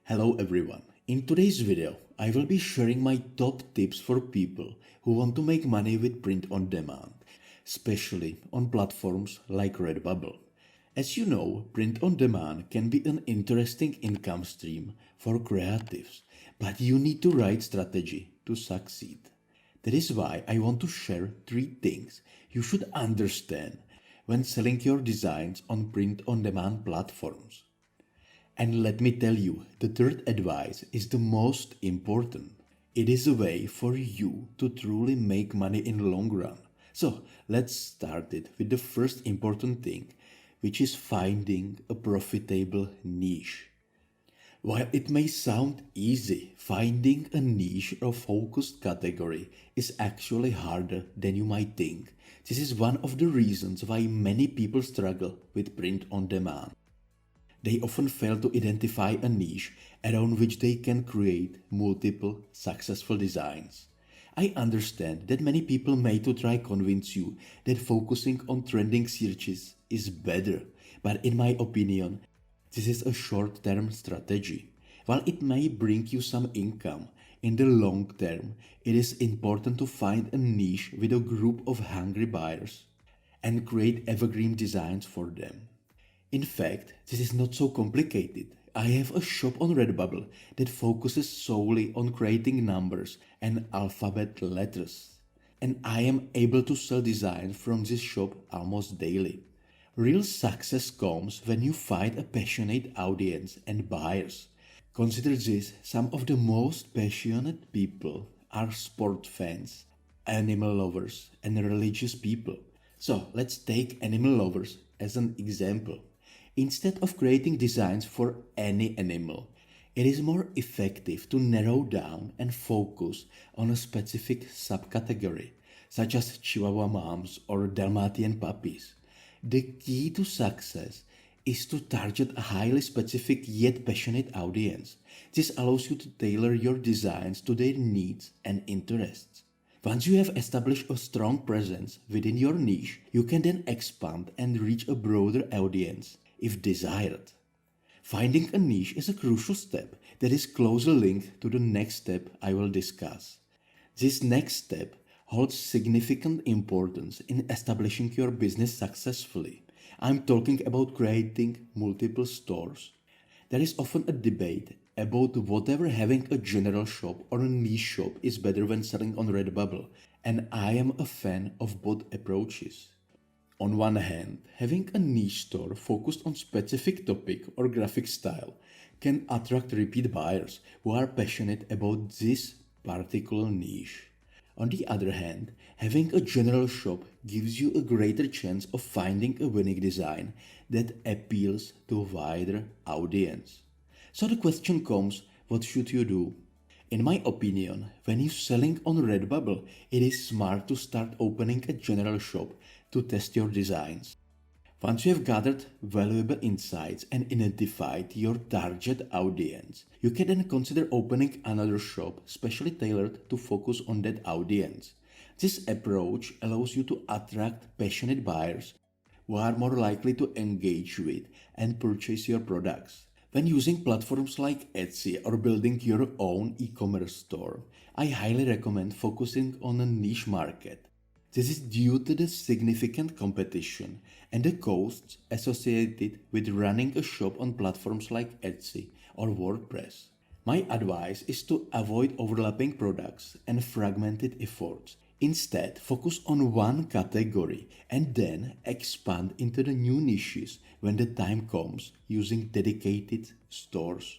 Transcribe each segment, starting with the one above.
Hello everyone. In today's video, I will be sharing my top tips for people who want to make money with print on demand, especially on platforms like Redbubble. As you know, print on demand can be an interesting income stream for creatives, but you need the right strategy to succeed. That is why I want to share 3 things you should understand when selling your designs on print on demand platforms. And let me tell you, the third advice is the most important. It is a way for you to truly make money in the long run. So let's start it with the first important thing, which is finding a profitable niche. While it may sound easy, finding a niche or focused category is actually harder than you might think. This is one of the reasons why many people struggle with print on demand. They often fail to identify a niche around which they can create multiple successful designs. I understand that many people may to try convince you that focusing on trending searches is better, but in my opinion, this is a short-term strategy. While it may bring you some income, in the long term, it is important to find a niche with a group of hungry buyers and create evergreen designs for them. In fact, this is not so complicated. I have a shop on Redbubble that focuses solely on creating numbers and alphabet letters. And I am able to sell designs from this shop almost daily. Real success comes when you find a passionate audience and buyers. Consider this, some of the most passionate people are sport fans, animal lovers, and religious people. So let's take animal lovers as an example. Instead of creating designs for any animal, it is more effective to narrow down and focus on a specific subcategory, such as Chihuahua moms or Dalmatian puppies. The key to success is to target a highly specific yet passionate audience. This allows you to tailor your designs to their needs and interests. Once you have established a strong presence within your niche, you can then expand and reach a broader audience if desired. Finding a niche is a crucial step that is closely linked to the next step I will discuss. This next step holds significant importance in establishing your business successfully. I'm talking about creating multiple stores. There is often a debate about whether having a general shop or a niche shop is better when selling on Redbubble, and I am a fan of both approaches. On one hand, having a niche store focused on specific topic or graphic style can attract repeat buyers who are passionate about this particular niche. On the other hand, having a general shop gives you a greater chance of finding a winning design that appeals to a wider audience. So the question comes, what should you do? In my opinion, when you're selling on Redbubble, it is smart to start opening a general shop to test your designs. Once you have gathered valuable insights and identified your target audience, you can then consider opening another shop specially tailored to focus on that audience. This approach allows you to attract passionate buyers who are more likely to engage with and purchase your products. When using platforms like Etsy or building your own e-commerce store, I highly recommend focusing on a niche market. This is due to the significant competition and the costs associated with running a shop on platforms like Etsy or WordPress. My advice is to avoid overlapping products and fragmented efforts. Instead, focus on one category and then expand into the new niches when the time comes using dedicated stores.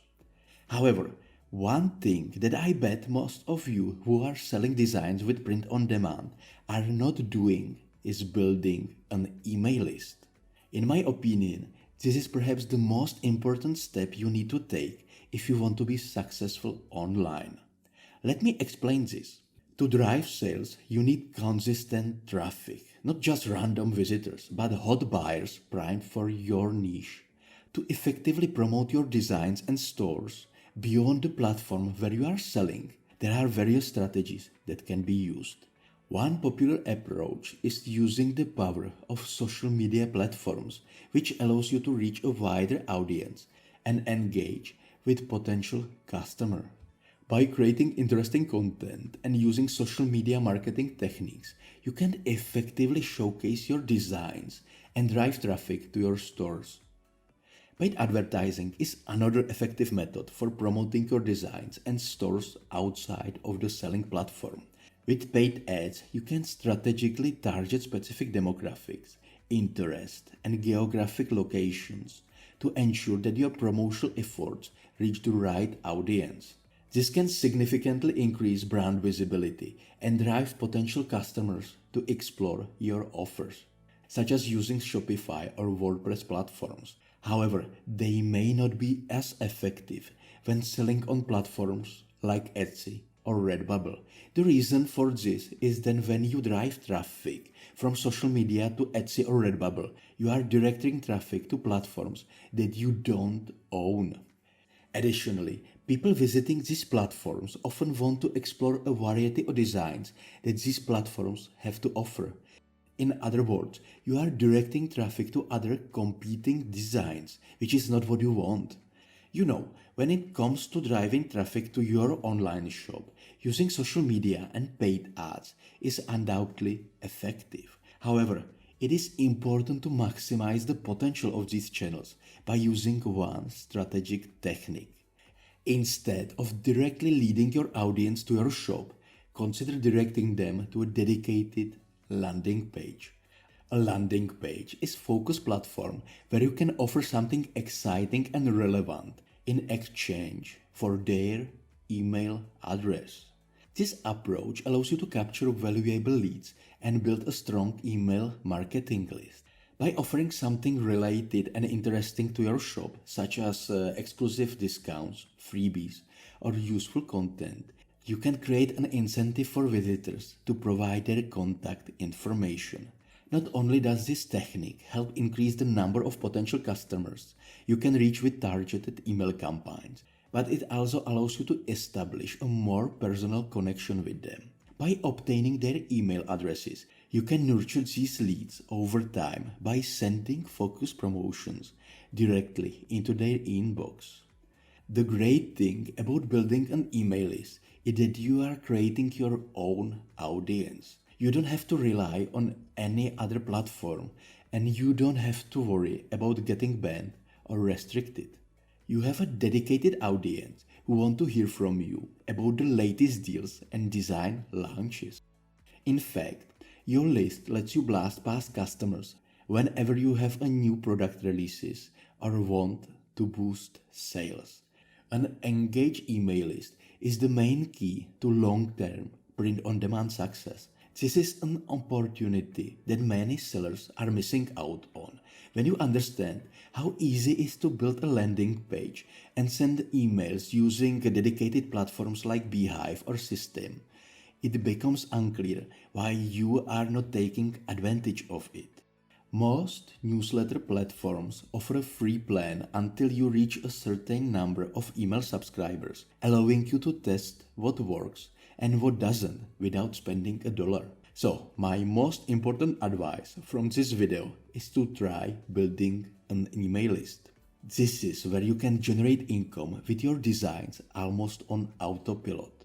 However, one thing that I bet most of you who are selling designs with print on demand are not doing is building an email list. In my opinion, this is perhaps the most important step you need to take if you want to be successful online. Let me explain this. To drive sales, you need consistent traffic, not just random visitors, but hot buyers primed for your niche. To effectively promote your designs and stores beyond the platform where you are selling, there are various strategies that can be used. One popular approach is using the power of social media platforms, which allows you to reach a wider audience and engage with potential customer. By creating interesting content and using social media marketing techniques, you can effectively showcase your designs and drive traffic to your stores. Paid advertising is another effective method for promoting your designs and stores outside of the selling platform. With paid ads, you can strategically target specific demographics, interest, and geographic locations to ensure that your promotional efforts reach the right audience. This can significantly increase brand visibility and drive potential customers to explore your offers, such as using Shopify or WordPress platforms. However, they may not be as effective when selling on platforms like Etsy or Redbubble. The reason for this is that when you drive traffic from social media to Etsy or Redbubble, you are directing traffic to platforms that you don't own. Additionally, people visiting these platforms often want to explore a variety of designs that these platforms have to offer. In other words, you are directing traffic to other competing designs, which is not what you want. When it comes to driving traffic to your online shop, using social media and paid ads is undoubtedly effective. However, it is important to maximize the potential of these channels by using one strategic technique. Instead of directly leading your audience to your shop, consider directing them to a dedicated landing page. A landing page is a focused platform where you can offer something exciting and relevant in exchange for their email address. This approach allows you to capture valuable leads and build a strong email marketing list. By offering something related and interesting to your shop, such as exclusive discounts, freebies, or useful content, you can create an incentive for visitors to provide their contact information. Not only does this technique help increase the number of potential customers you can reach with targeted email campaigns, but it also allows you to establish a more personal connection with them. By obtaining their email addresses, you can nurture these leads over time by sending focused promotions directly into their inbox. The great thing about building an email list is that you are creating your own audience. You don't have to rely on any other platform, and you don't have to worry about getting banned or restricted. You have a dedicated audience who want to hear from you about the latest deals and design launches. In fact, your list lets you blast past customers whenever you have a new product releases or want to boost sales. An engaged email list is the main key to long-term print-on-demand success. This is an opportunity that many sellers are missing out on. When you understand how easy it is to build a landing page and send emails using dedicated platforms like Beehive or System, it becomes unclear why you are not taking advantage of it. Most newsletter platforms offer a free plan until you reach a certain number of email subscribers, allowing you to test what works and what doesn't without spending a dollar. So, my most important advice from this video is to try building an email list. This is where you can generate income with your designs almost on autopilot.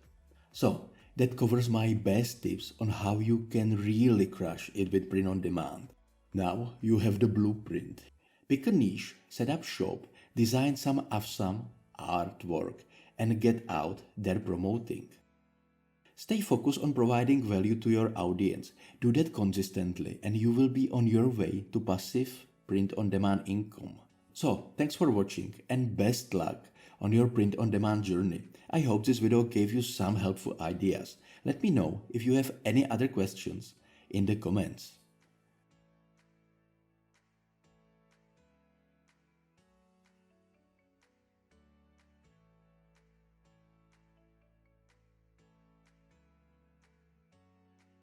So, that covers my best tips on how you can really crush it with print on demand. Now you have the blueprint. Pick a niche, set up shop, design some awesome artwork, and get out there promoting. Stay focused on providing value to your audience. Do that consistently and you will be on your way to passive print-on-demand income. So, thanks for watching and best luck on your print-on-demand journey. I hope this video gave you some helpful ideas. Let me know if you have any other questions in the comments.